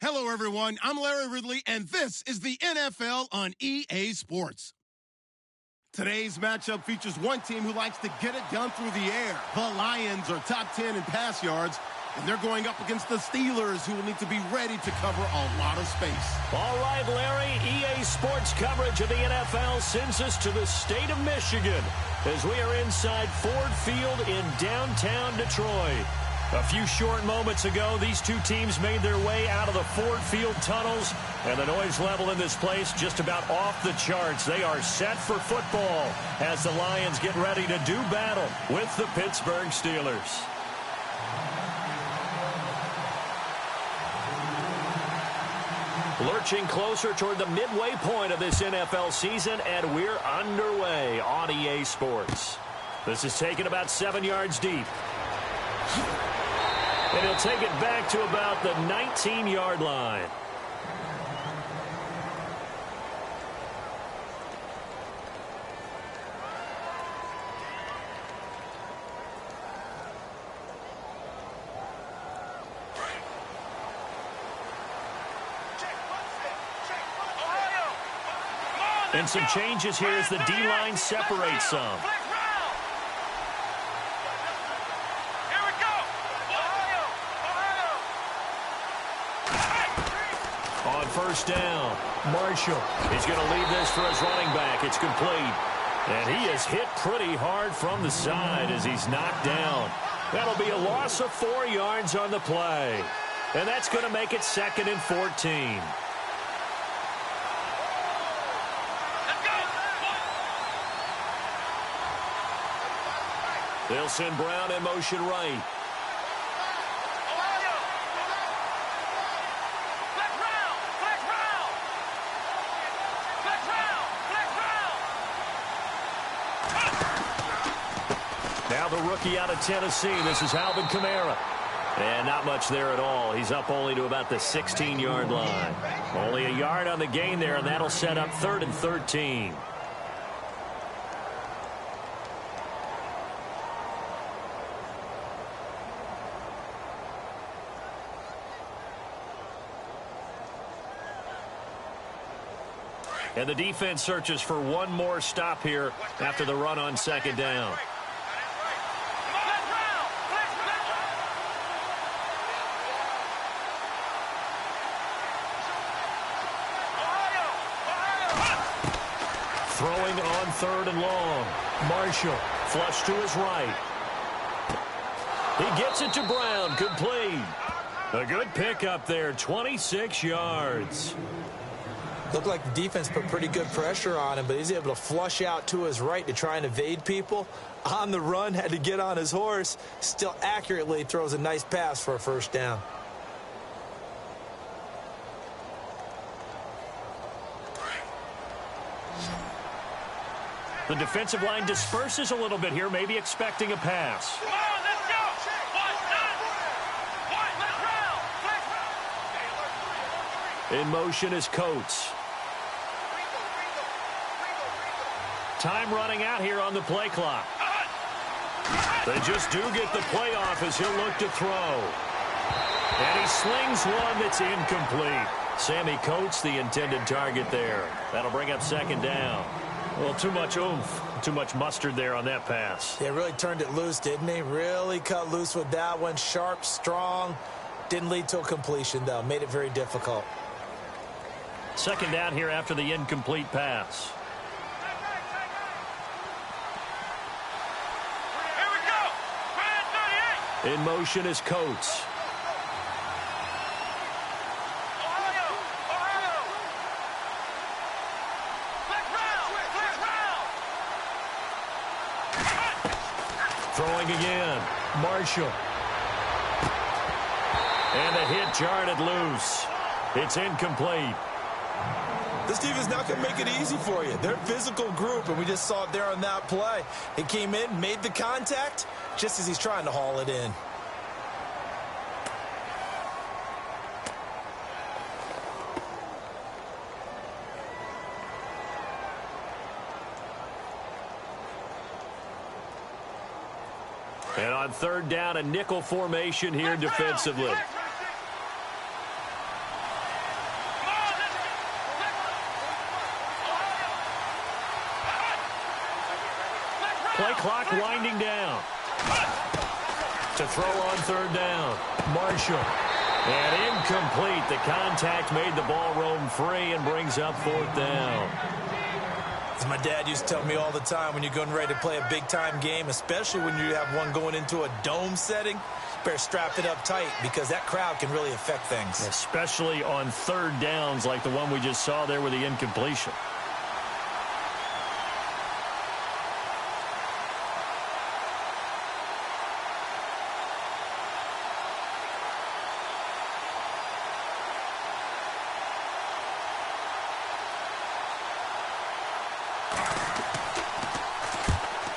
Hello, everyone. I'm Larry Ridley, and this is the NFL on EA Sports. Today's matchup features one team who likes to get it done through the air. The Lions are top 10 in pass yards, and they're going up against the Steelers, who will need to be ready to cover a lot of space. All right, Larry, EA Sports coverage of the NFL sends us to the state of Michigan as we are inside Ford Field in downtown Detroit. A few short moments ago, these two teams made their way out of the Ford Field tunnels, and the noise level in this place just about off the charts. They are set for football as the Lions get ready to do battle with the Pittsburgh Steelers. Lurching closer toward the midway point of this NFL season, and we're underway on EA Sports. This is taken about 7 yards deep. And he'll take it back to about the 19-yard line. And some changes here as the D-line separates some. On first down, Marshall is going to leave this for his running back. It's complete. And he is hit pretty hard from the side as he's knocked down. That'll be a loss of 4 yards on the play. And that's going to make it 2nd and 14. They'll send Brown in motion right. Now the rookie out of Tennessee. This is Alvin Kamara. And not much there at all. He's up only to about the 16-yard line. Only a yard on the gain there, and that'll set up 3rd and 13. And the defense searches for one more stop here after the run on 2nd down. Throwing on 3rd and long. Marshall, flush to his right. He gets it to Brown, complete. A good pickup there, 26 yards. Looked like the defense put pretty good pressure on him, but he's able to flush out to his right to try and evade people. On the run, had to get on his horse. Still accurately throws a nice pass for a first down. The defensive line disperses a little bit here, maybe expecting a pass. Come on, let's go! In motion is Coates. Time running out here on the play clock. They just do get the play off as he'll look to throw. And he slings one that's incomplete. Sammy Coates, the intended target there. That'll bring up 2nd down. Well, too much oomph, too much mustard there on that pass. Yeah, really turned it loose, didn't he? Really cut loose with that one. Sharp, strong. Didn't lead to a completion, though. Made it very difficult. 2nd down here after the incomplete pass. Here we go! Brand 38! In motion is Coates. Throwing again. Marshall. And the hit jarred it loose. It's incomplete. This team is not going to make it easy for you. They're a physical group, and we just saw it there on that play. He came in, made the contact, just as he's trying to haul it in. And on 3rd down, a nickel formation here defensively. Clock winding down. To throw on third down. Marshall. And incomplete. The contact made the ball roam free and brings up fourth down. As my dad used to tell me all the time, when you're getting ready to play a big-time game, especially when you have one going into a dome setting, better strap it up tight because that crowd can really affect things. Especially on third downs like the one we just saw there with the incompletion.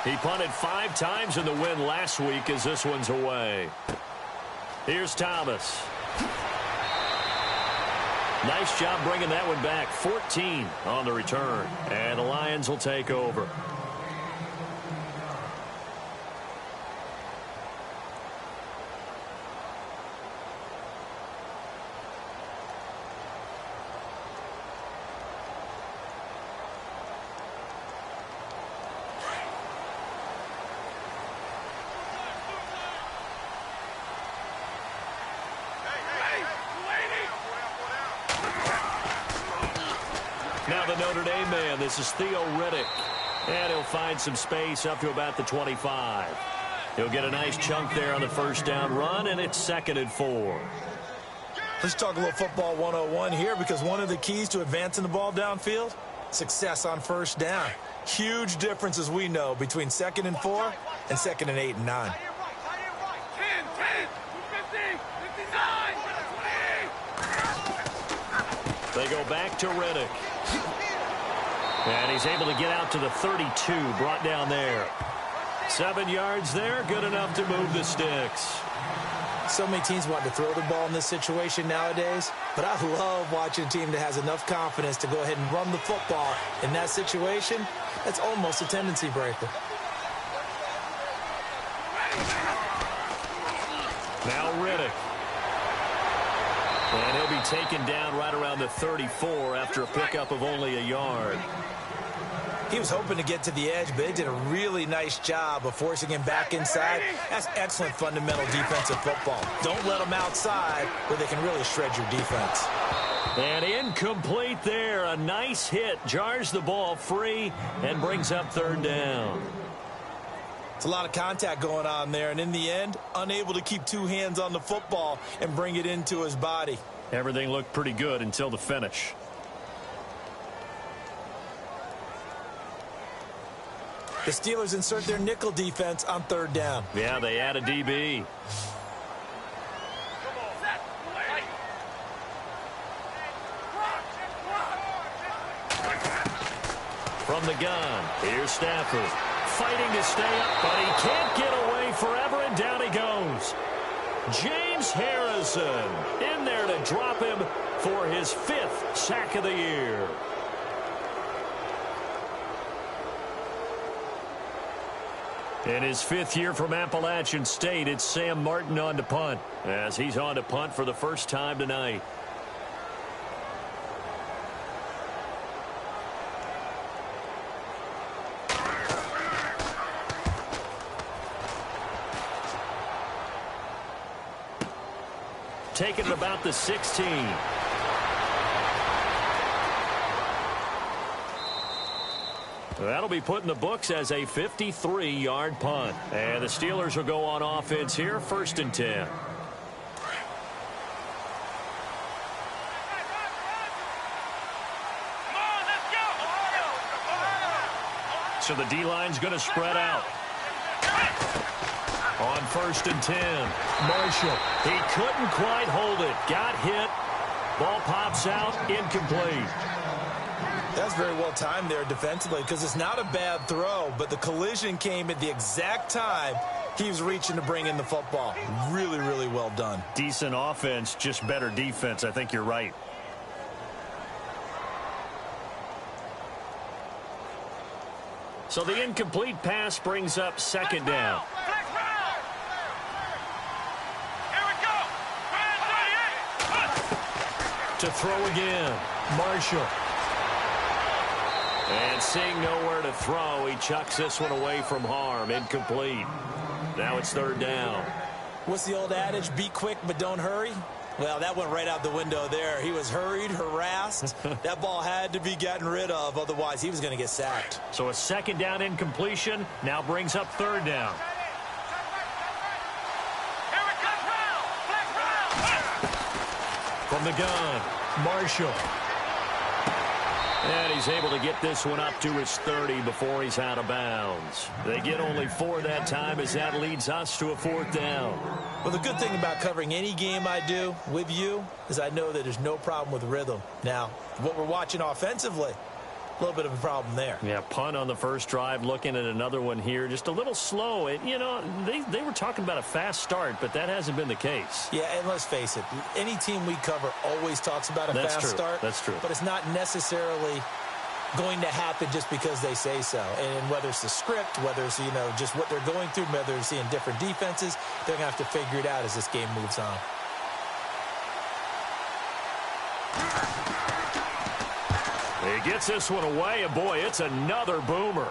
He punted 5 times in the win last week as this one's away. Here's Thomas. Nice job bringing that one back. 14 on the return. And the Lions will take over. Now the Notre Dame man, this is Theo Riddick. And he'll find some space up to about the 25. He'll get a nice chunk there on the first down run, and it's 2nd and 4. Let's talk a little football 101 here, because one of the keys to advancing the ball downfield, success on first down. Huge difference, as we know, between 2nd and 4 and 2nd and 8 and 9. 10, 50, 59, 20. They go back to Riddick. And he's able to get out to the 32, brought down there. 7 yards there, good enough to move the sticks. So many teams want to throw the ball in this situation nowadays, but I love watching a team that has enough confidence to go ahead and run the football in that situation. That's almost a tendency breaker. Now Riddick. And he'll be taken down right around the 34 after a pickup of only a yard. He was hoping to get to the edge, but they did a really nice job of forcing him back inside. That's excellent fundamental defensive football. Don't let them outside where they can really shred your defense. And incomplete there. A nice hit. Jars the ball free and brings up third down. It's a lot of contact going on there, and in the end, unable to keep 2 hands on the football and bring it into his body. Everything looked pretty good until the finish. The Steelers insert their nickel defense on third down. Yeah, they add a DB. From the gun, here's Stafford. Fighting to stay up, but he can't get away forever, and down he goes. James Harrison in there to drop him for his 5th sack of the year. In his 5th year from Appalachian State, it's Sam Martin on to punt, as he's on to punt for the first time tonight. Taken at about the 16. That'll be put in the books as a 53-yard punt. And the Steelers will go on offense here, 1st and 10. So the D-line's going to spread out. On 1st and 10, Marshall. He couldn't quite hold it. Got hit. Ball pops out. Incomplete. That's very well timed there defensively, because it's not a bad throw, but the collision came at the exact time he was reaching to bring in the football. Really, really well done. Decent offense, just better defense. I think you're right. So the incomplete pass brings up 2nd down. To throw again, Marshall. And seeing nowhere to throw, he chucks this one away from harm. Incomplete. Now it's third down. What's the old adage? Be quick, but don't hurry. Well, that went right out the window there. He was hurried, harassed. That ball had to be gotten rid of. Otherwise, he was going to get sacked. So a second down incompletion now brings up third down. From the gun, Marshall. And he's able to get this one up to his 30 before he's out of bounds. They get only 4 that time as that leads us to a fourth down. Well, the good thing about covering any game I do with you is I know that there's no problem with rhythm. Now, what we're watching offensively, a little bit of a problem there. Yeah, punt on the first drive, looking at another one here. Just a little slow. You know, they were talking about a fast start, but that hasn't been the case. Yeah, and let's face it, any team we cover always talks about a fast start. That's true. But it's not necessarily going to happen just because they say so. And whether it's the script, whether it's, you know, just what they're going through, whether it's seeing different defenses, they're going to have to figure it out as this game moves on. He gets this one away, and boy, it's another boomer.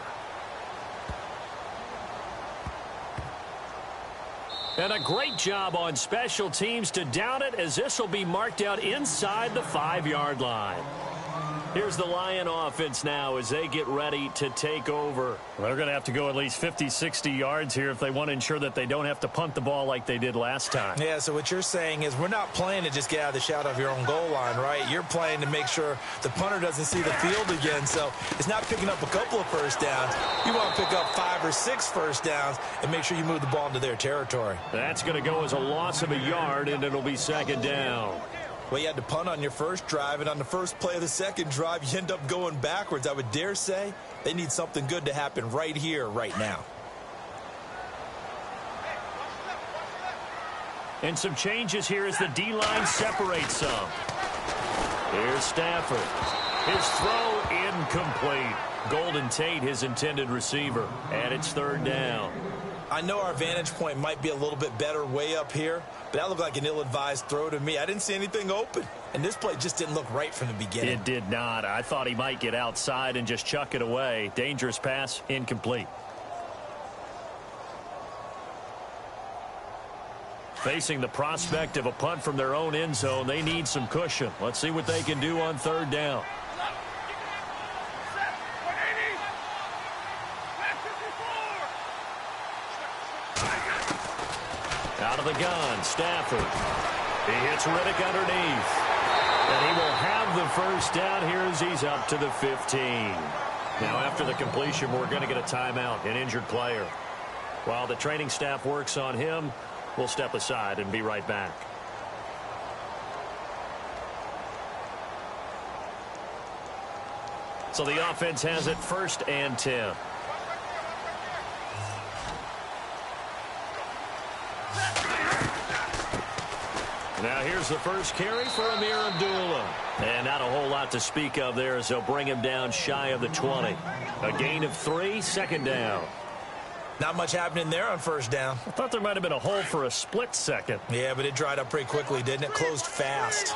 And a great job on special teams to down it, as this will be marked out inside the 5-yard line. Here's the Lion offense now as they get ready to take over. Well, they're going to have to go at least 50, 60 yards here if they want to ensure that they don't have to punt the ball like they did last time. Yeah, so what you're saying is we're not playing to just get out of the shadow of your own goal line, right? You're playing to make sure the punter doesn't see the field again. So it's not picking up a couple of first downs. You want to pick up 5 or 6 first downs and make sure you move the ball into their territory. That's going to go as a loss of a yard, and it'll be second down. Well, you had to punt on your first drive, and on the first play of the second drive, you end up going backwards. I would dare say they need something good to happen right here, right now. And some changes here as the D-line separates some. Here's Stafford. His throw incomplete. Golden Tate, his intended receiver. And it's third down. I know our vantage point might be a little bit better way up here, but that looked like an ill-advised throw to me. I didn't see anything open, and this play just didn't look right from the beginning. It did not. I thought he might get outside and just chuck it away. Dangerous pass, incomplete. Facing the prospect of a punt from their own end zone, they need some cushion. Let's see what they can do on third down. Out of the gun, Stafford. He hits Riddick underneath. And he will have the first down here as he's up to the 15. Now, after the completion, we're going to get a timeout, an injured player. While the training staff works on him, we'll step aside and be right back. So the offense has it 1st and 10. Now here's the first carry for Amir Abdullah. And not a whole lot to speak of there as they'll bring him down shy of the 20. A gain of 3, second down. Not much happening there on first down. I thought there might have been a hole for a split second. Yeah, but it dried up pretty quickly, didn't it? Closed fast.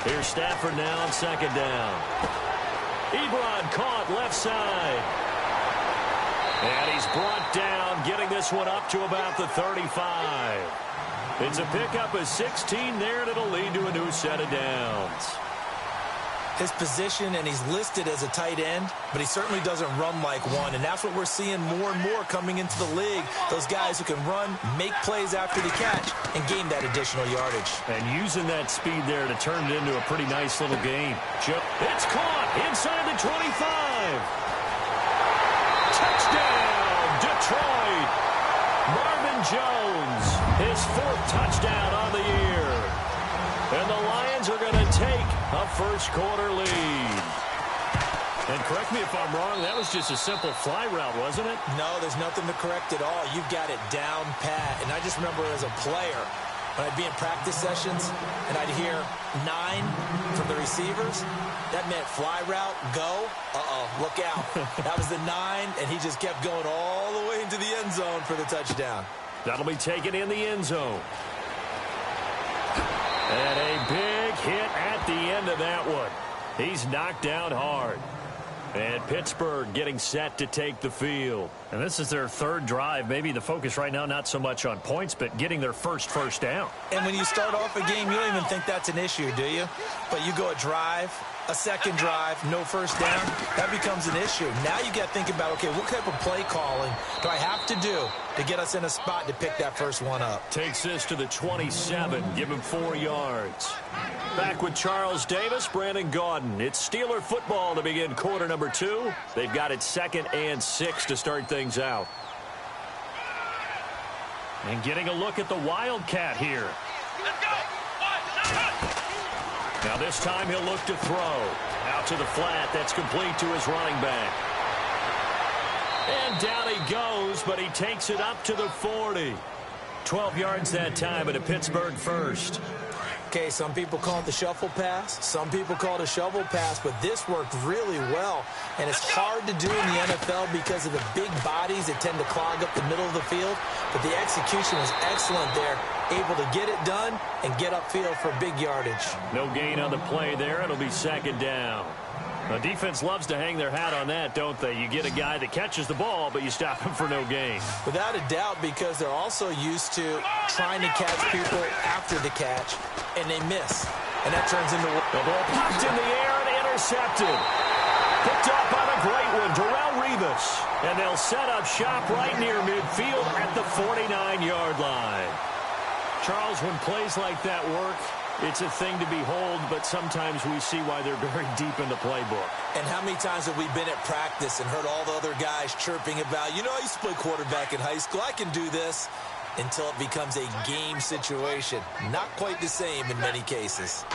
Here's Stafford now on second down. Ebron caught left side. And he's brought down, getting this one up to about the 35. It's a pickup of 16 there, and it'll lead to a new set of downs. His position, and he's listed as a tight end, but he certainly doesn't run like one, and that's what we're seeing more and more coming into the league. Those guys who can run, make plays after the catch, and gain that additional yardage. And using that speed there to turn it into a pretty nice little game. It's caught inside the 25. Touchdown, Detroit. Marvin Jones, his 4th touchdown on the year. And the Lions are going to take a first-quarter lead. And correct me if I'm wrong, that was just a simple fly route, wasn't it? No, there's nothing to correct at all. You've got it down pat. And I just remember as a player, when I'd be in practice sessions and I'd hear 9 from the receivers, that meant fly route, go, look out. That was the 9, and he just kept going all the way into the end zone for the touchdown. That'll be taken in the end zone. And a big hit at the end of that one. He's knocked down hard. And Pittsburgh getting set to take the field. And this is their third drive. Maybe the focus right now not so much on points, but getting their first down. And when you start off a game, you don't even think that's an issue, do you? But you go a drive, a second drive, no first down, that becomes an issue. Now you got to think about, okay, what type of play calling do I have to do to get us in a spot to pick that first one up? Takes this to the 27, give him 4 yards. Back with Charles Davis, Brandon Gaudin. It's Steeler football to begin quarter number 2. They've got it 2nd and 6 to start things out. And getting a look at the Wildcat here. Let's go. Now this time he'll look to throw. Out to the flat. That's complete to his running back. And down he goes, but he takes it up to the 40. 12 yards that time at a Pittsburgh first. Okay, some people call it the shuffle pass. Some people call it a shovel pass, but this worked really well. And it's hard to do in the NFL because of the big bodies that tend to clog up the middle of the field. But the execution was excellent there, able to get it done and get upfield for big yardage. No gain on the play there. It'll be 2nd down. The defense loves to hang their hat on that, don't they? You get a guy that catches the ball, but you stop him for no gain. Without a doubt, because they're also used to trying to catch people after the catch, and they miss. And that turns into... The ball popped in the air and intercepted. Picked up on a great one, Darrelle Revis. And they'll set up shop right near midfield at the 49-yard line. Charles, when plays like that work, it's a thing to behold, but sometimes we see why they're very deep in the playbook. And how many times have we been at practice and heard all the other guys chirping about, you know, I used to play quarterback in high school, I can do this, until it becomes a game situation. Not quite the same in many cases.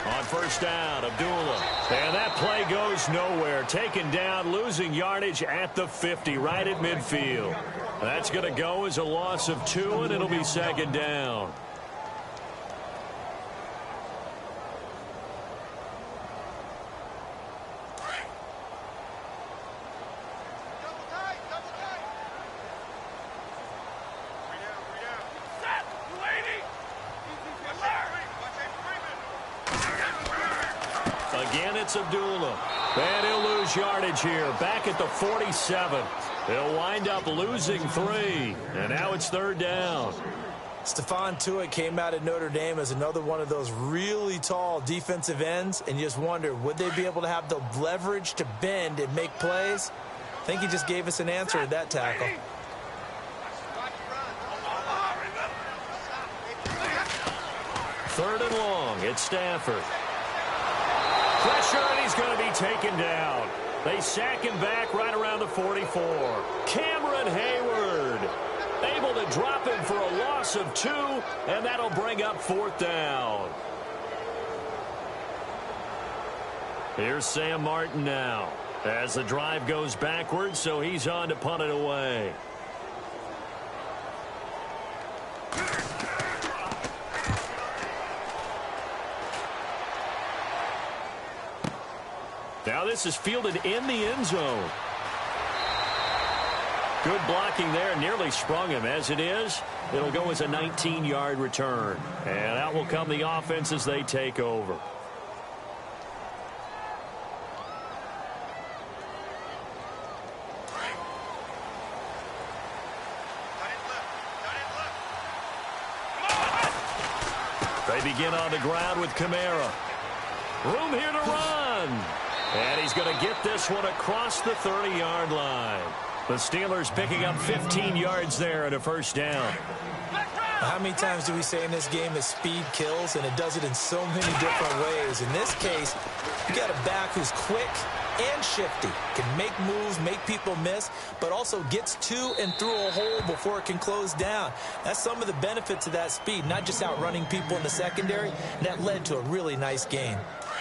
On first down, Abdullah. And that play goes nowhere. Taken down, losing yardage at the 50, right at midfield. That's going to go as a loss of 2, and it'll be 2nd down. Again, it's Abdullah. And he'll lose yardage here. Back at the 47. He'll wind up losing 3. And now it's 3rd down. Stephon Tuitt came out of Notre Dame as another one of those really tall defensive ends, and you just wonder, would they be able to have the leverage to bend and make plays? I think he just gave us an answer at that tackle. 3rd and long. It's Stafford. Pressure, and he's going to be taken down. They sack him back right around the 44. Cameron Hayward able to drop him for a loss of 2, and that'll bring up 4th down. Here's Sam Martin now as the drive goes backwards, so he's on to punt it away. Now this is fielded in the end zone. Good blocking there. Nearly sprung him. As it is, it'll go as a 19-yard return. And out will come the offense as they take over. They begin on the ground with Kamara. Room here to run. And he's going to get this one across the 30-yard line. The Steelers picking up 15 yards there and a 1st down. How many times do we say in this game that speed kills, and it does it in so many different ways? In this case, you got a back who's quick and shifty, can make moves, make people miss, but also gets to and through a hole before it can close down. That's some of the benefits of that speed, not just outrunning people in the secondary, and that led to a really nice game.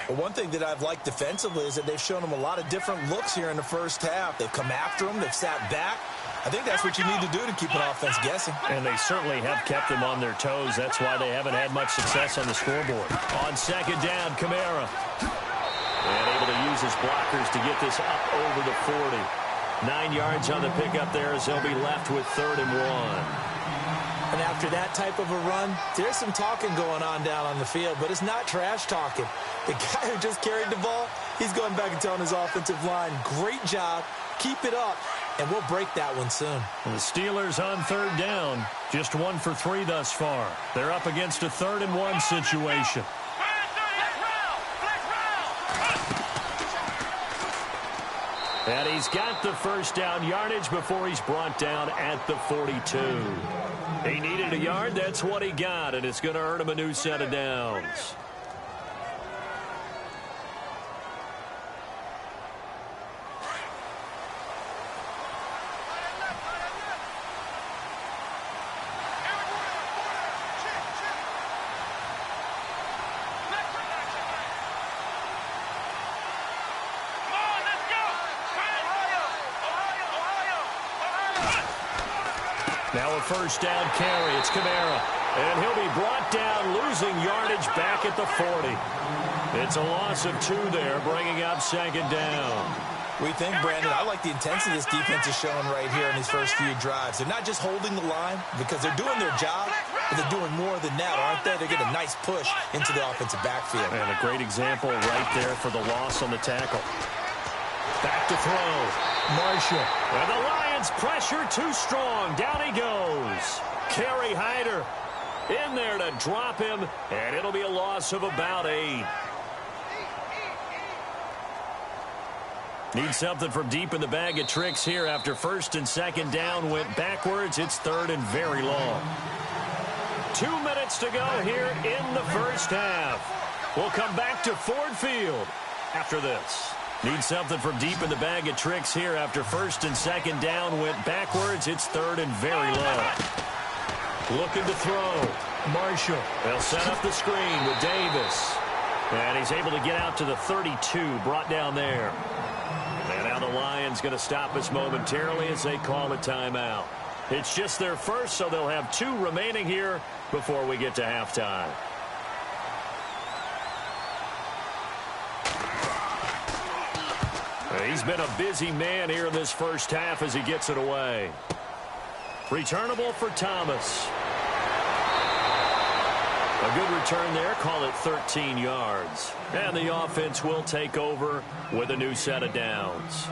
But one thing that I've liked defensively is that they've shown them a lot of different looks here in the first half. They've come after them. They've sat back. I think that's what you need to do to keep an offense guessing. And they certainly have kept them on their toes. That's why they haven't had much success on the scoreboard. On 2nd down, Kamara. And able to use his blockers to get this up over the 40. 9 yards on the pickup there as they'll be left with 3rd and 1. And after that type of a run, there's some talking going on down on the field, but it's not trash talking. The guy who just carried the ball, he's going back and telling his offensive line, great job, keep it up, and we'll break that one soon. The Steelers on third down, just 1 for 3 thus far. They're up against a 3rd and 1 situation. And he's got the first down yardage before he's brought down at the 42. He needed a yard. That's what he got, and it's going to earn him a new set of downs. Now a first down carry. It's Kamara. And he'll be brought down, losing yardage back at the 40. It's a loss of 2 there, bringing up 2nd down. We think, Brandon, I like the intensity this defense is showing right here in these first few drives. They're not just holding the line because they're doing their job, but they're doing more than that, aren't they? They're getting a nice push into the offensive backfield. And a great example right there for the loss on the tackle. Back to throw. Marshall. And the Lions pressure too strong. Down he goes. Kerry Hyder in there to drop him, and it'll be a loss of about 8. Need something from deep in the bag of tricks here after 1st and 2nd down went backwards. It's 3rd and very long. 2 minutes to go here in the first half. We'll come back to Ford Field after this. Need something from deep in the bag of tricks here after 1st and 2nd down went backwards. It's 3rd and very low. Looking to throw. Marshall. They'll set up the screen with Davis. And he's able to get out to the 32, brought down there. And now the Lions going to stop us momentarily as they call a timeout. It's just their first, so they'll have 2 remaining here before we get to halftime. He's been a busy man here in this first half as he gets it away. Returnable for Thomas. A good return there. Call it 13 yards. And the offense will take over with a new set of downs.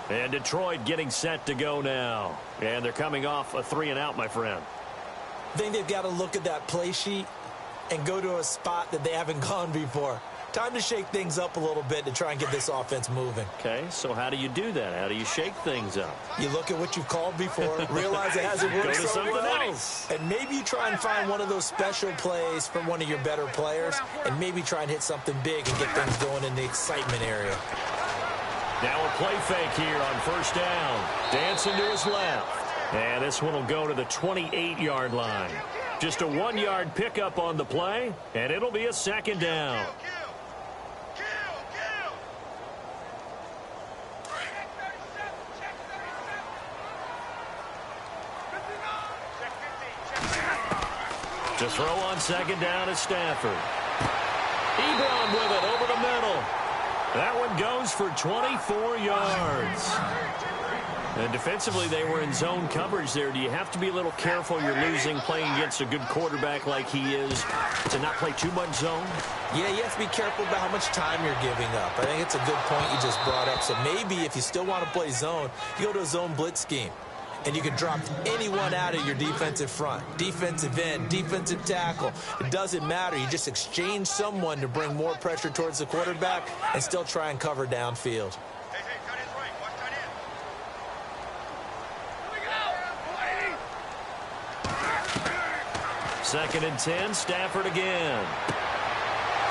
And Detroit getting set to go now. And they're coming off a 3-and-out, my friend. I think they've got to look at that play sheet and go to a spot that they haven't gone before. Time to shake things up a little bit to try and get this offense moving. Okay, so how do you do that? How do you shake things up? You look at what you've called before, realize it hasn't worked Go to so something well. else. And maybe you try and find one of those special plays from one of your better players, and maybe try and hit something big and get things going in the excitement area. Now a play fake here on 1st down. Dancing to his left. And this one will go to the 28-yard line. Just a 1-yard pickup on the play, and it'll be a 2nd down. To throw on 2nd down is Stafford. Ebron with it over the middle. That one goes for 24 yards. And defensively, they were in zone coverage there. Do you have to be a little careful? You're losing, playing against a good quarterback like he is, to not play too much zone? Yeah, you have to be careful about how much time you're giving up. I think it's a good point you just brought up. So maybe if you still want to play zone, you go to a zone blitz scheme. And you can drop anyone out of your defensive front. Defensive end, defensive tackle. It doesn't matter. You just exchange someone to bring more pressure towards the quarterback and still try and cover downfield. Hey, tight end's right. Watch tight end. 2nd and 10, Stafford again.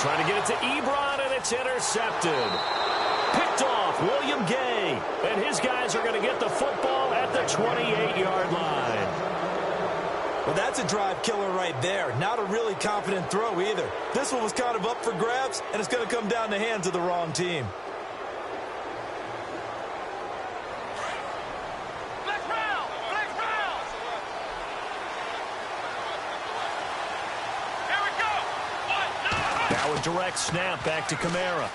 Trying to get it to Ebron, and it's intercepted. Picked off William Gay, and his guys are going to get the football at the 28-yard line. Well, that's a drive killer right there. Not a really confident throw either. This one was kind of up for grabs, and it's going to come down the hands of the wrong team. Flex round! Flex round! Here we go! Now a direct snap back to Kamara.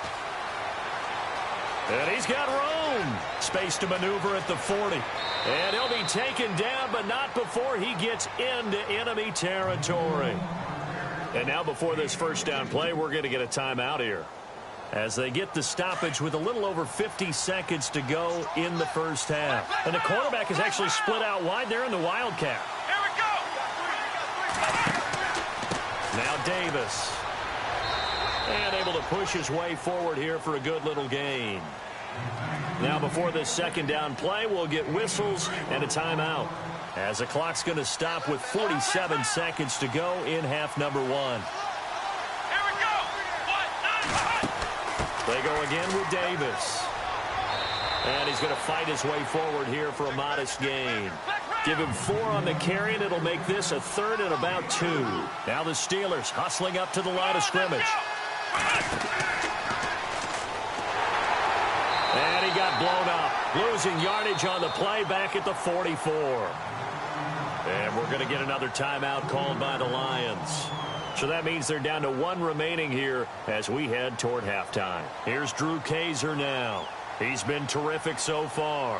And he's got room. Boom! Space to maneuver at the 40. And he'll be taken down, but not before he gets into enemy territory. And now before this first down play, we're going to get a timeout here, as they get the stoppage with a little over 50 seconds to go in the first half. And the quarterback is actually split out wide there in the Wildcat. Here we go. Now Davis. And able to push his way forward here for a good little gain. Now before this second down play, we'll get whistles and a timeout, as the clock's going to stop with 47 seconds to go in half number 1. Here we go. They go again with Davis. And he's going to fight his way forward here for a modest gain. Give him 4 on the carry, and it'll make this a third and about 2. Now the Steelers hustling up to the line of scrimmage. And he got blown up, losing yardage on the play back at the 44. And we're going to get another timeout called by the Lions. So that means they're down to 1 remaining here as we head toward halftime. Here's Drew Kaiser now. He's been terrific so far.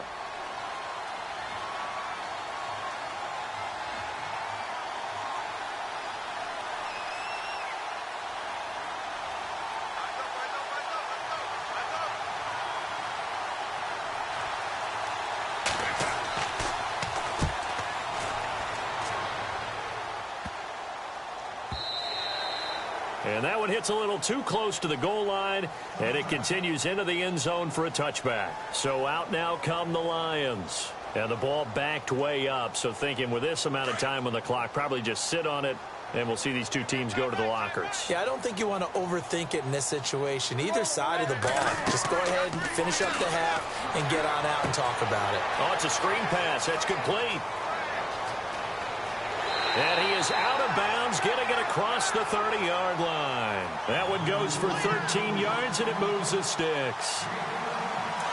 And that one hits a little too close to the goal line, and it continues into the end zone for a touchback. So out now come the Lions. And the ball backed way up, so thinking with this amount of time on the clock, probably just sit on it, and we'll see these two teams go to the lockers. Yeah, I don't think you want to overthink it in this situation. Either side of the ball. Just go ahead and finish up the half and get on out and talk about it. Oh, it's a screen pass. That's complete. And he is out of bounds, getting it across the 30-yard line. That one goes for 13 yards, and it moves the sticks.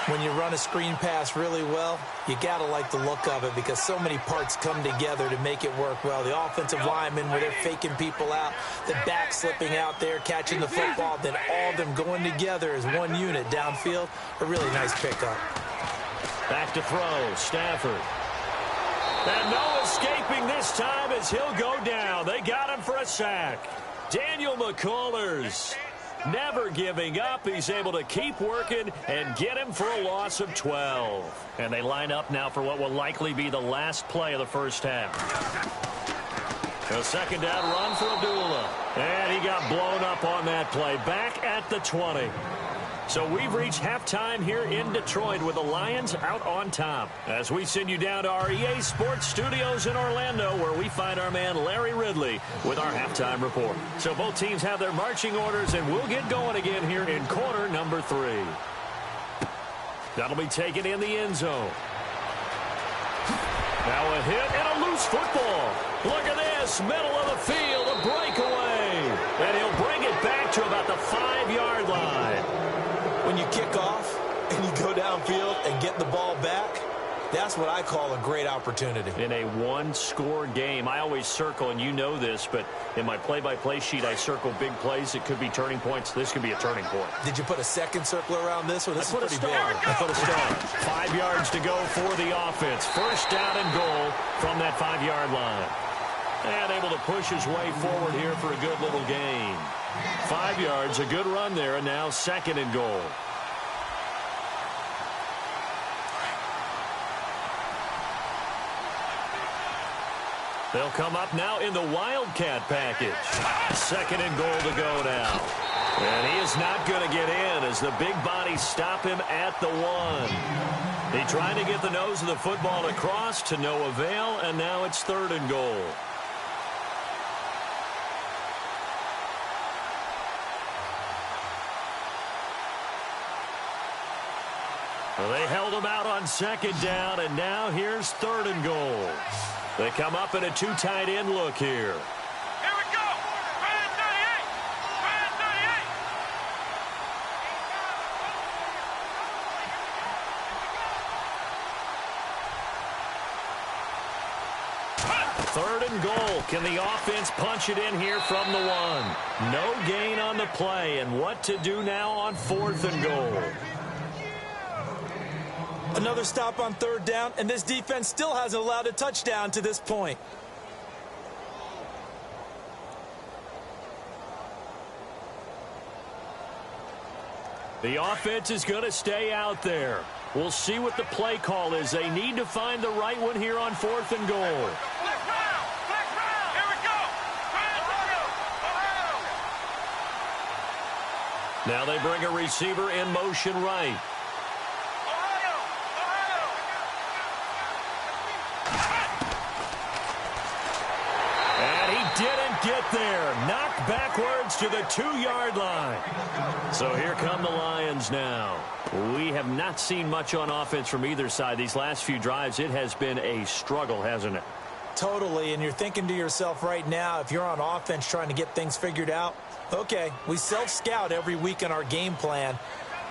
When you run a screen pass really well, you got to like the look of it, because so many parts come together to make it work well. The offensive linemen, where they're faking people out, the back slipping out there, catching the football, then all of them going together as one unit downfield. A really nice pickup. Back to throw, Stafford. And no escaping this time as he'll go down. They got him for a sack. Daniel McCullers never giving up. He's able to keep working and get him for a loss of 12. And they line up now for what will likely be the last play of the first half. A second down run for Abdullah. And he got blown up on that play. Back at the 20. So we've reached halftime here in Detroit with the Lions out on top, as we send you down to our EA Sports Studios in Orlando, where we find our man Larry Ridley with our halftime report. So both teams have their marching orders, and we'll get going again here in quarter number 3. That'll be taken in the end zone. Now a hit and a loose football. Look at this, middle of the field, a breakaway. And he'll bring it back to about the 5-yard line. When you kick off and you go downfield and get the ball back, that's what I call a great opportunity. In a one-score game, I always circle, and you know this, but in my play-by-play sheet, I circle big plays. It could be turning points. This could be a turning point. Did you put a second circle around this one? This is pretty big. I put a star. 5 yards to go for the offense. First down and goal from that 5-yard line. And able to push his way forward here for a good little gain. 5 yards, a good run there, and now second and goal. They'll come up now in the Wildcat package. Second and goal to go now. And he is not going to get in as the big bodies stop him at the 1. He tried to get the nose of the football across to no avail, and now it's third and goal. Well, they held him out on second down, and now here's third and goal. They come up in a 2 tight end look here. Here we go. Red 38. Red 38. Third and goal. Can the offense punch it in here from the 1? No gain on the play, and what to do now on fourth and goal? Another stop on third down, and this defense still hasn't allowed a touchdown to this point. The offense is going to stay out there. We'll see what the play call is. They need to find the right one here on 4th and goal. Here we go. Now they bring a receiver in motion right. And he didn't get there. Knocked backwards to the 2-yard line. So here come the Lions now. We have not seen much on offense from either side. These last few drives, it has been a struggle, hasn't it? Totally, and you're thinking to yourself right now, if you're on offense trying to get things figured out, okay, we self-scout every week in our game plan.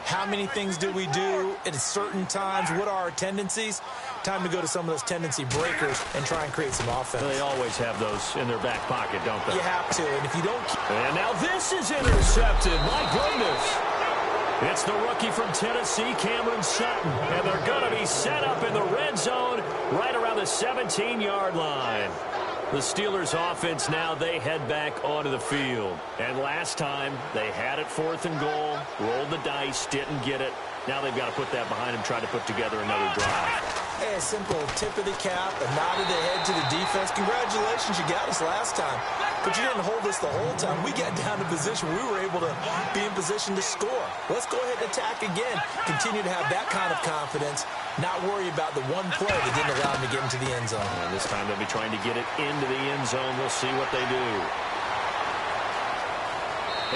How many things do we do at certain times? What are our tendencies? Time to go to some of those tendency breakers and try and create some offense. They always have those in their back pocket, don't they? You have to, and if you don't... And now this is intercepted. My goodness. It's the rookie from Tennessee, Cameron Sutton, and they're going to be set up in the red zone right around the 17-yard line. The Steelers offense now, they head back onto the field. And last time, they had it 4th and goal, rolled the dice, didn't get it. Now they've got to put that behind them, try to put together another drive. Hey, a simple tip of the cap, a nod of the head to the defense. Congratulations, you got us last time. But you didn't hold us the whole time. We got down to position. We were able to be in position to score. Let's go ahead and attack again. Continue to have that kind of confidence. Not worry about the one play that didn't allow them to get into the end zone. And this time they'll be trying to get it into the end zone. We'll see what they do.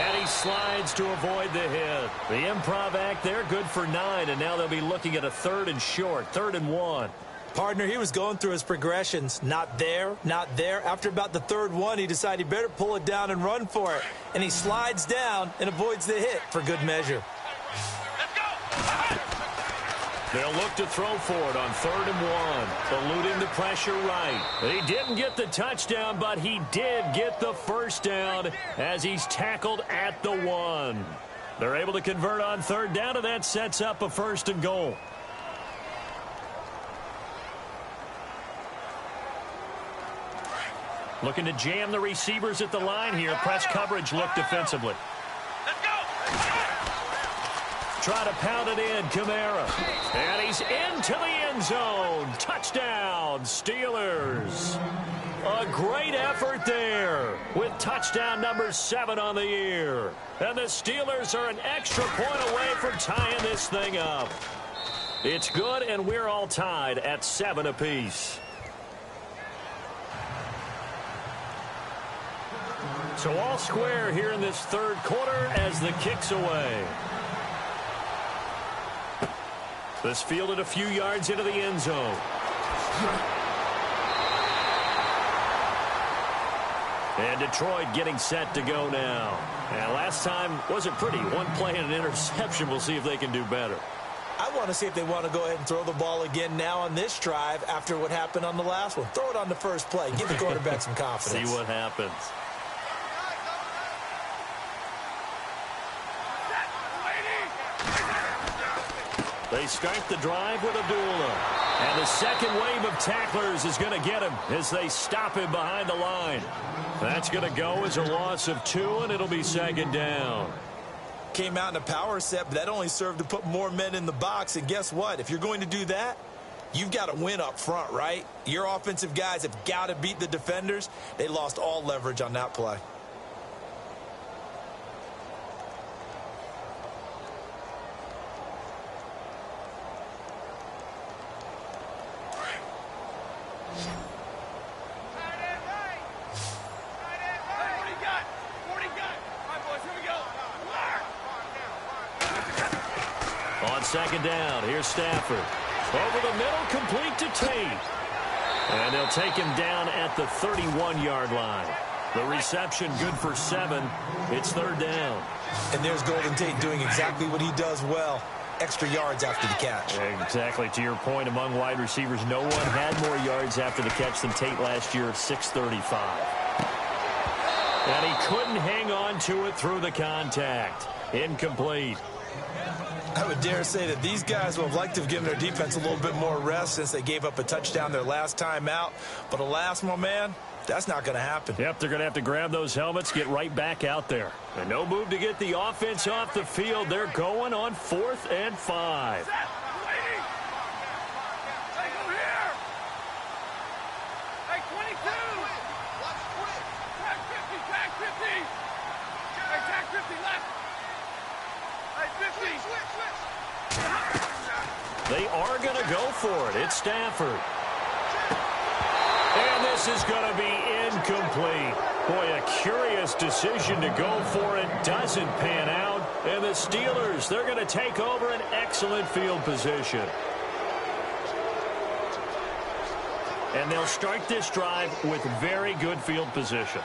And he slides to avoid the hit. The improv act there, good for 9, and now they'll be looking at a 3rd and short, 3rd and 1. Partner, he was going through his progressions. Not there, not there. After about the 3rd one, he decided he better pull it down and run for it. And he slides down and avoids the hit for good measure. They'll look to throw for it on 3rd and 1, eluding the pressure right. He didn't get the touchdown, but he did get the first down as he's tackled at the 1. They're able to convert on 3rd down, and that sets up a 1st and goal. Looking to jam the receivers at the line here. Press coverage look defensively. Try to pound it in, Kamara. And he's into the end zone. Touchdown, Steelers. A great effort there with touchdown number 7 on the year. And the Steelers are an extra point away from tying this thing up. It's good, and we're all tied at 7 apiece. So all square here in this 3rd quarter as the kick's away. This fielded a few yards into the end zone. And Detroit getting set to go now. And last time wasn't pretty. One play and an interception. We'll see if they can do better. I want to see if they want to go ahead and throw the ball again now on this drive after what happened on the last one. Throw it on the first play. Give the quarterback some confidence. See what happens. They start the drive with Abdullah. And the second wave of tacklers is going to get him as they stop him behind the line. That's going to go as a loss of 2, and it'll be 2nd down. Came out in a power set, but that only served to put more men in the box. And guess what? If you're going to do that, you've got to win up front, right? Your offensive guys have got to beat the defenders. They lost all leverage on that play. On 2nd down, here's Stafford. Over the middle, complete to Tate. And they'll take him down at the 31-yard line. The reception good for 7. It's 3rd down. And there's Golden Tate doing exactly what he does well. Extra yards after the catch. Exactly. To your point, among wide receivers, no one had more yards after the catch than Tate last year at 635. And he couldn't hang on to it through the contact. Incomplete. I would dare say that these guys would have liked to have given their defense a little bit more rest since they gave up a touchdown their last time out. But alas, my man, that's not going to happen. Yep, they're going to have to grab those helmets, get right back out there. And no move to get the offense off the field. They're going on 4th and 5. They are going to go for it. It's Stafford. And this is going to be incomplete. Boy, a curious decision to go for it. Doesn't pan out. And the Steelers, they're going to take over an excellent field position. And they'll start this drive with very good field position.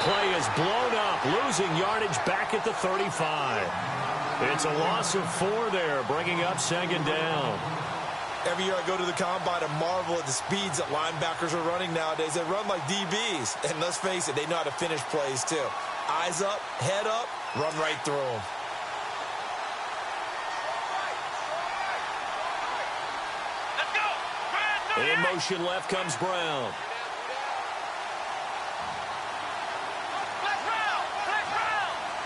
Play is blown up, losing yardage back at the 35. It's a loss of 4 there, bringing up 2nd down. Every year I go to the combine and marvel at the speeds that linebackers are running nowadays. They run like DBs, and let's face it, they know how to finish plays too. Eyes up, head up, run right through them. Let's go! In motion left comes Brown.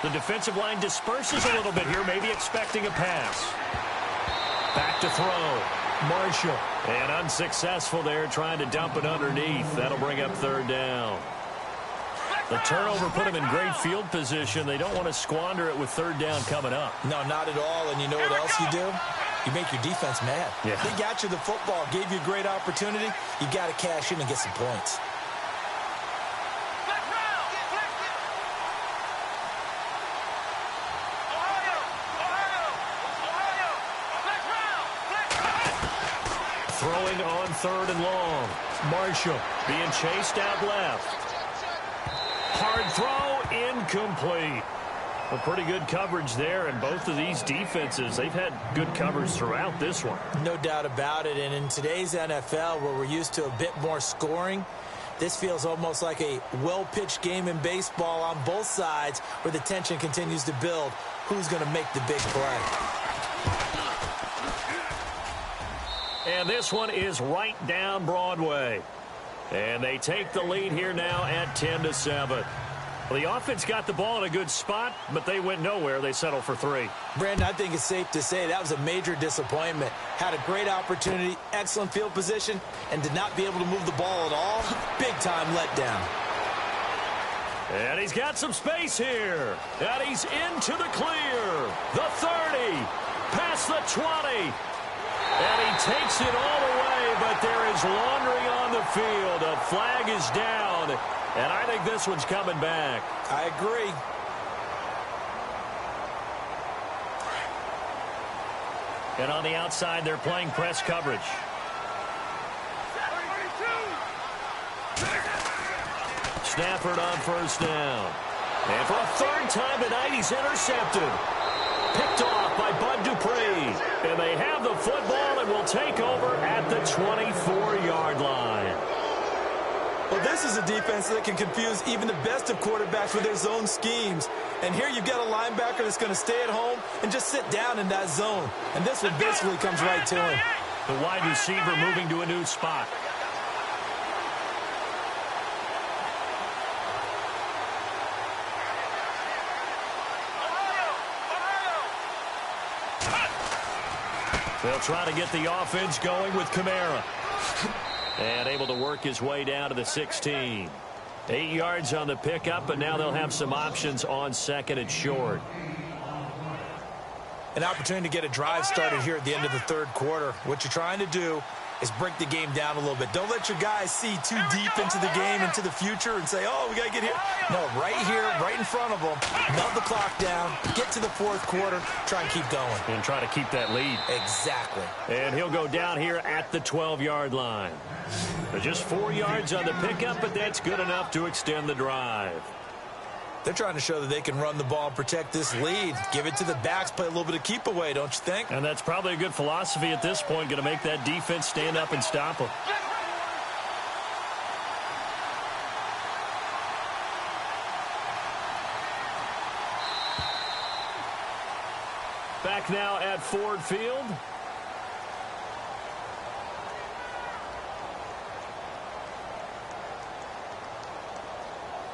The defensive line disperses a little bit here, maybe expecting a pass. Back to throw. Marshall. And unsuccessful there, trying to dump it underneath. That'll bring up 3rd down. The turnover put them in great field position. They don't want to squander it with 3rd down coming up. No, not at all. And you know what else you do? You make your defense mad. Yeah. They got you the football, gave you a great opportunity. You got to cash in and get some points. Throwing on 3rd and long. Marshall being chased out left. Hard throw, incomplete. Well, pretty good coverage there, and both of these defenses, they've had good coverage throughout this one. No doubt about it, and in today's NFL, where we're used to a bit more scoring, this feels almost like a well-pitched game in baseball on both sides where the tension continues to build. Who's going to make the big play? And this one is right down Broadway. And they take the lead here now at 10-7. Well, the offense got the ball in a good spot, but they went nowhere. They settled for 3. Brandon, I think it's safe to say that was a major disappointment. Had a great opportunity, excellent field position, and did not be able to move the ball at all. Big-time letdown. And he's got some space here. And he's into the clear. The 30. Past the 20. And he takes it all the way, but there is laundering on the field. A flag is down, and I think this one's coming back. I agree. And on the outside, they're playing press coverage. Stafford on 1st down. And for a 3rd time tonight, he's intercepted. Picked off by Bud Dupree. And they have the football and will take over at the 24-yard line. Well, this is a defense that can confuse even the best of quarterbacks with their zone schemes. And here you've got a linebacker that's going to stay at home and just sit down in that zone. And this one basically comes right to him. The wide receiver moving to a new spot. They'll try to get the offense going with Kamara. And able to work his way down to the 16. 8 yards on the pickup, but now they'll have some options on 2nd and short. An opportunity to get a drive started here at the end of the 3rd quarter. What you're trying to do is break the game down a little bit. Don't let your guys see too deep into the game, into the future, and say, oh, we got to get here. No, right here, right in front of them. Melt the clock down, get to the 4th quarter, try and keep going. And try to keep that lead. Exactly. And he'll go down here at the 12-yard line. Just 4 yards on the pickup, but that's good enough to extend the drive. They're trying to show that they can run the ball and protect this lead. Give it to the backs, play a little bit of keep away, don't you think? And that's probably a good philosophy at this point, going to make that defense stand up and stop them. Back now at Ford Field.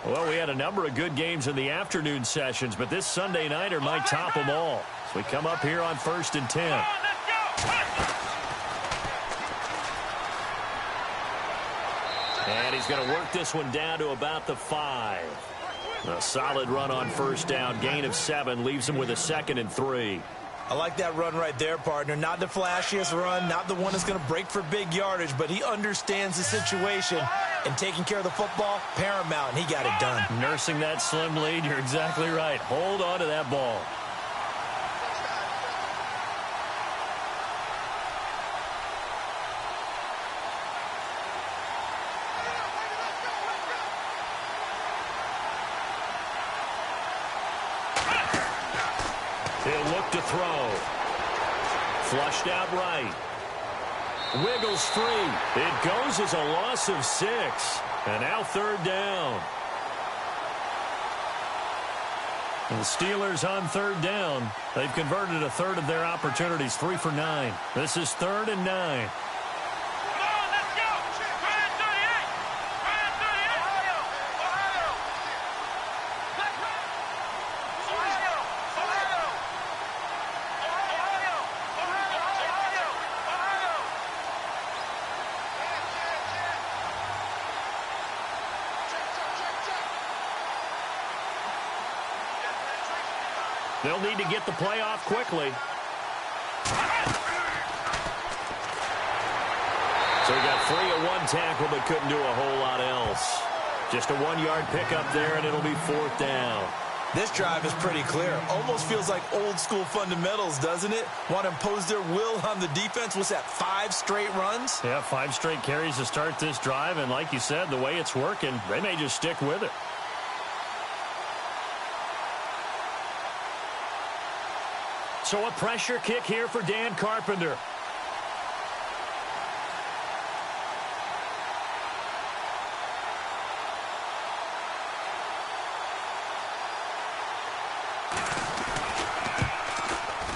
Well, we had a number of good games in the afternoon sessions, but this Sunday nighter might top them all. So we come up here on 1st and 10. And he's going to work this one down to about the 5. A solid run on first down. Gain of 7 leaves him with a 2nd and 3. I like that run right there, partner. Not the flashiest run, not the one that's going to break for big yardage, but he understands the situation, and taking care of the football, paramount, and he got it done. Nursing that slim lead, you're exactly right. Hold on to that ball. He'll look to throw. Flushed out right. Wiggles free. It goes as a loss of 6. And now 3rd down. And the Steelers on 3rd down. They've converted a third of their opportunities, 3 for 9. This is 3rd and 9. They'll need to get the play off quickly. So he got free of 1 tackle, but couldn't do a whole lot else. Just a 1-yard pickup there, and it'll be 4th down. This drive is pretty clear. Almost feels like old school fundamentals, doesn't it? Want to impose their will on the defense. What's that, 5 straight runs? Yeah, 5 straight carries to start this drive, and like you said, the way it's working, they may just stick with it. So a pressure kick here for Dan Carpenter.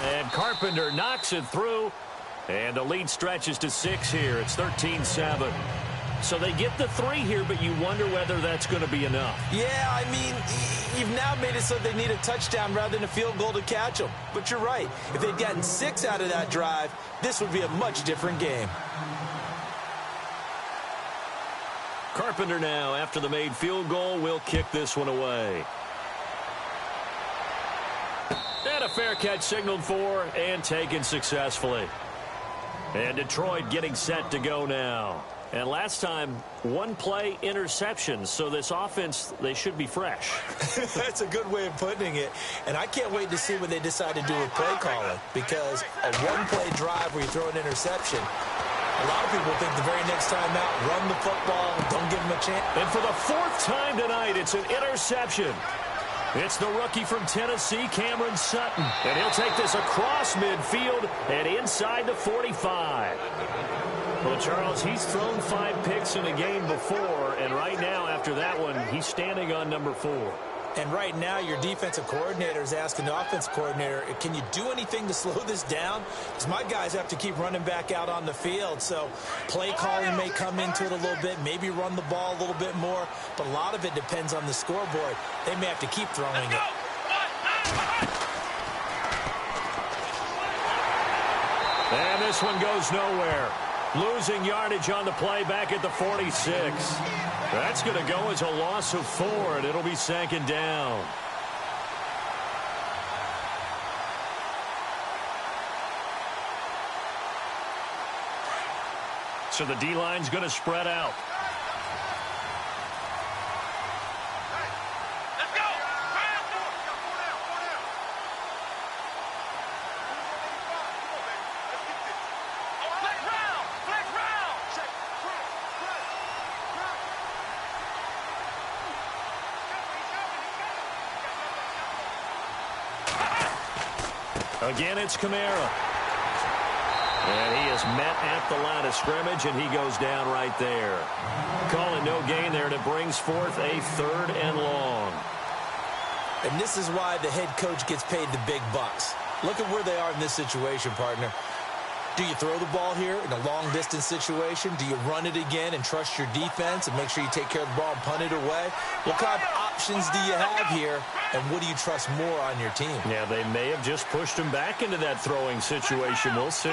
And Carpenter knocks it through. And the lead stretches to 6 here. It's 13-7. So they get the 3 here, but you wonder whether that's going to be enough. Yeah, I mean, you've now made it so they need a touchdown rather than a field goal to catch them. But you're right. If they'd gotten 6 out of that drive, this would be a much different game. Carpenter now, after the made field goal, will kick this one away. And a fair catch signaled for and taken successfully. And Detroit getting set to go now. And last time, 1 play interception. So this offense, they should be fresh. That's a good way of putting it. And I can't wait to see what they decide to do with play calling. Because a 1-play drive where you throw an interception, a lot of people think the very next time out, run the football, don't give them a chance. And for the 4th time tonight, it's an interception. It's the rookie from Tennessee, Cameron Sutton. And he'll take this across midfield and inside the 45. Well, Charles, he's thrown 5 picks in a game before, and right now, after that one, he's standing on number 4. And right now, your defensive coordinator is asking the offensive coordinator, can you do anything to slow this down? Because my guys have to keep running back out on the field. So play calling may come into it a little bit, maybe run the ball a little bit more, but a lot of it depends on the scoreboard. They may have to keep throwing it. And this one goes nowhere. Losing yardage on the play back at the 46. That's going to go as a loss of 4, and it'll be 2nd down. So the D-line's going to spread out. Again, it's Kamara. And he is met at the line of scrimmage, and he goes down right there. Calling no gain there, and it brings forth a 3rd and long. And this is why the head coach gets paid the big bucks. Look at where they are in this situation, partner. Do you throw the ball here in a long-distance situation? Do you run it again and trust your defense and make sure you take care of the ball and punt it away? What kind of options do you have here, and what do you trust more on your team? Yeah, they may have just pushed him back into that throwing situation. We'll see.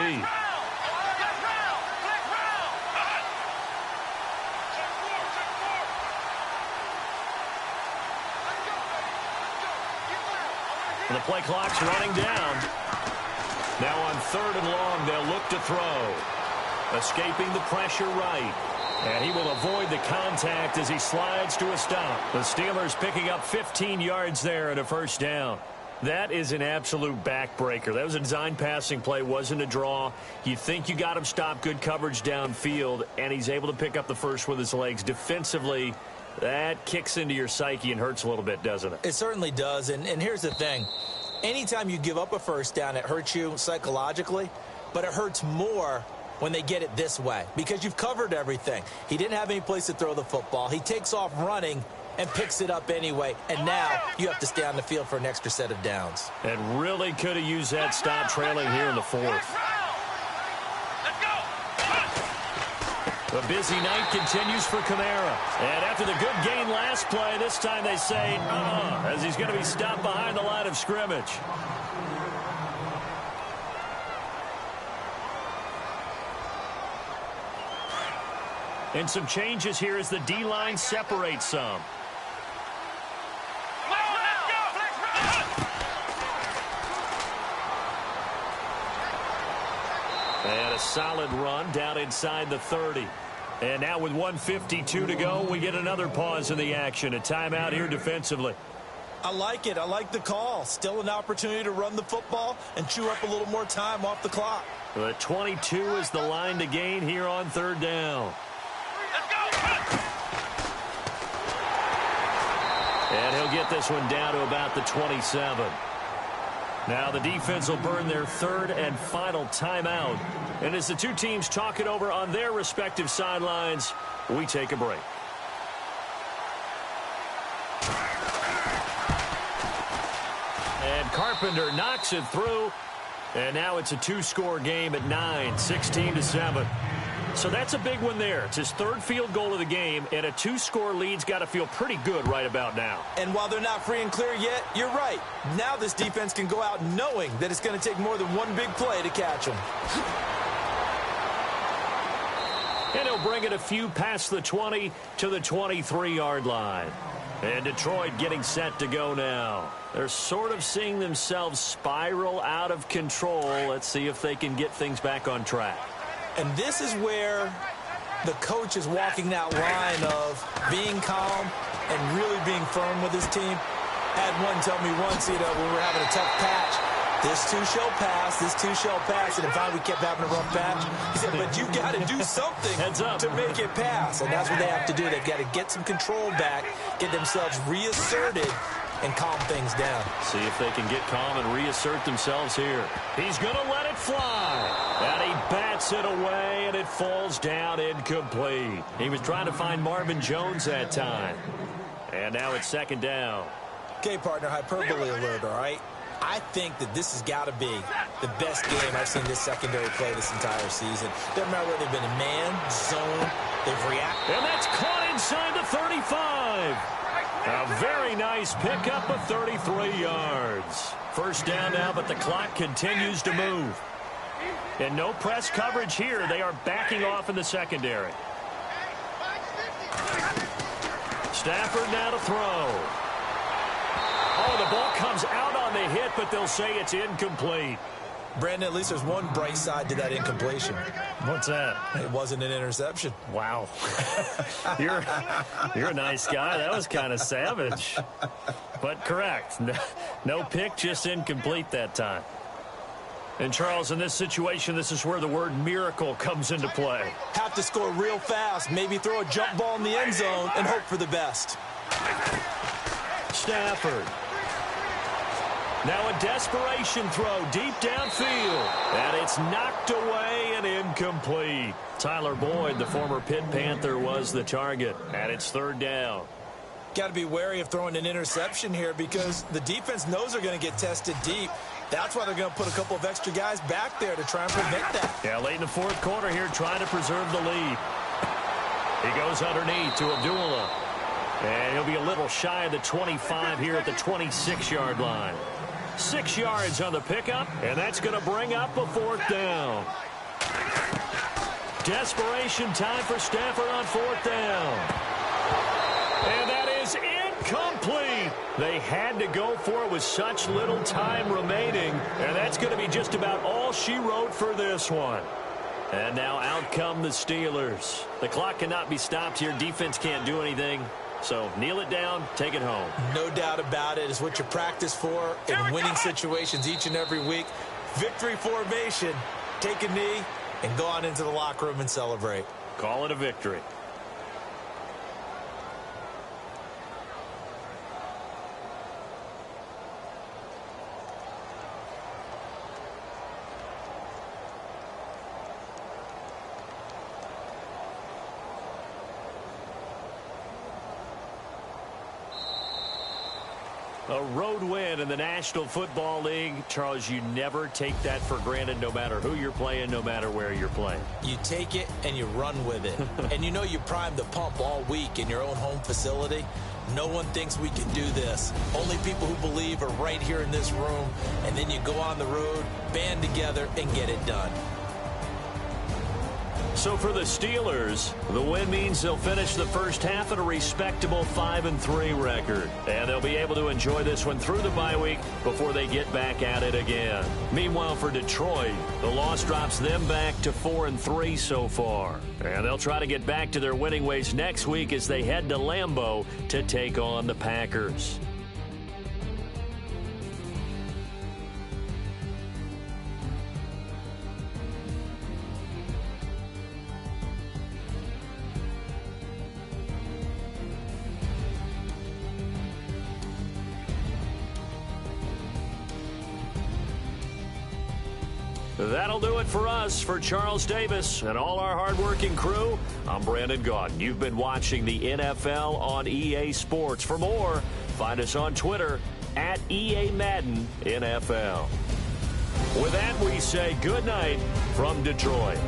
And the play clock's running down. Now on 3rd and long, they'll look to throw. Escaping the pressure right. And he will avoid the contact as he slides to a stop. The Steelers picking up 15 yards there and a first down. That is an absolute backbreaker. That was a design passing play, wasn't a draw. You think you got him stopped, good coverage downfield, and he's able to pick up the first with his legs. Defensively, that kicks into your psyche and hurts a little bit, doesn't it? It certainly does, and here's the thing. Anytime you give up a first down, it hurts you psychologically, but it hurts more when they get it this way because you've covered everything. He didn't have any place to throw the football. He takes off running and picks it up anyway, and now you have to stay on the field for an extra set of downs. And really could have used that stop trailing here in the 4th. The busy night continues for Kamara. And after the good gain last play, this time they say, as he's going to be stopped behind the line of scrimmage. And some changes here as the D-line separates some. And a solid run down inside the 30. And now with 1:52 to go, we get another pause in the action. A timeout here defensively. I like it. I like the call. Still an opportunity to run the football and chew up a little more time off the clock. The 22 is the line to gain here on 3rd down. And he'll get this one down to about the 27. Now the defense will burn their 3rd and final timeout. And as the two teams talk it over on their respective sidelines, we take a break. And Carpenter knocks it through. And now it's a 2-score game at 9, 16-7. So that's a big one there. It's his 3rd field goal of the game, and a 2-score lead's got to feel pretty good right about now. And while they're not free and clear yet, you're right. Now this defense can go out knowing that it's going to take more than one big play to catch them. And he'll bring it a few past the 20 to the 23-yard line. And Detroit getting set to go now. They're sort of seeing themselves spiral out of control. Let's see if they can get things back on track. And this is where the coach is walking that line of being calm and really being firm with his team. Had one tell me once, when we're having a tough patch, this too shall pass, this too shall pass. And if we kept having a rough patch, he said, but you got to do something to make it pass. And that's what they have to do. They've got to get some control back, get themselves reasserted, and calm things down. See if they can get calm and reassert themselves here. He's going to let it fly. And he bats it away, and it falls down incomplete. He was trying to find Marvin Jones that time. And now it's 2nd down. Okay, partner, hyperbole alert, all right? I think that this has got to be the best game I've seen this secondary play this entire season. Doesn't matter whether they've been in man, zone, they've reacted. And that's caught inside the 35. A very nice pickup of 33 yards. First down now, but the clock continues to move. And no press coverage here. They are backing off in the secondary. Stafford now to throw. Oh, the ball comes out on the hit, but they'll say it's incomplete. Brandon, at least there's one bright side to that incompletion. What's that? It wasn't an interception. Wow. You're a nice guy. That was kind of savage. But correct. No pick, just incomplete that time. And, Charles, in this situation, this is where the word miracle comes into play. Have to score real fast, maybe throw a jump ball in the end zone and hope for the best. Stafford. Now a desperation throw deep downfield. And it's knocked away and incomplete. Tyler Boyd, the former Pitt Panther, was the target. And it's 3rd down. got to be wary of throwing an interception here because the defense knows they're going to get tested deep. That's why they're going to put a couple of extra guys back there to try and prevent that. Yeah, late in the fourth quarter here, trying to preserve the lead. He goes underneath to Abdullah. And he'll be a little shy of the 25 here at the 26-yard line. 6 yards on the pickup, and that's going to bring up a fourth down. Desperation time for Stafford on fourth down. And that is incomplete. They had to go for it with such little time remaining, and that's going to be just about all she wrote for this one. And now out come the Steelers. The clock cannot be stopped here. Defense can't do anything. So kneel it down, take it home. No doubt about it. It's what you practice for in winning situations each and every week. Victory formation. Take a knee and go on into the locker room and celebrate. Call it a victory. A road win in the National Football League. Charles, you never take that for granted no matter who you're playing, no matter where you're playing. You take it and you run with it. And you know you primed the pump all week in your own home facility. No one thinks we can do this. Only people who believe are right here in this room. And then you go on the road, band together, and get it done. So for the Steelers, the win means they'll finish the first half at a respectable 5-3 record. And they'll be able to enjoy this one through the bye week before they get back at it again. Meanwhile, for Detroit, the loss drops them back to 4-3 so far. And they'll try to get back to their winning ways next week as they head to Lambeau to take on the Packers. That'll do it for us. For Charles Davis and all our hardworking crew, I'm Brandon Gaudin. You've been watching the NFL on EA Sports. For more, find us on Twitter at EA Madden NFL. With that, we say good night from Detroit.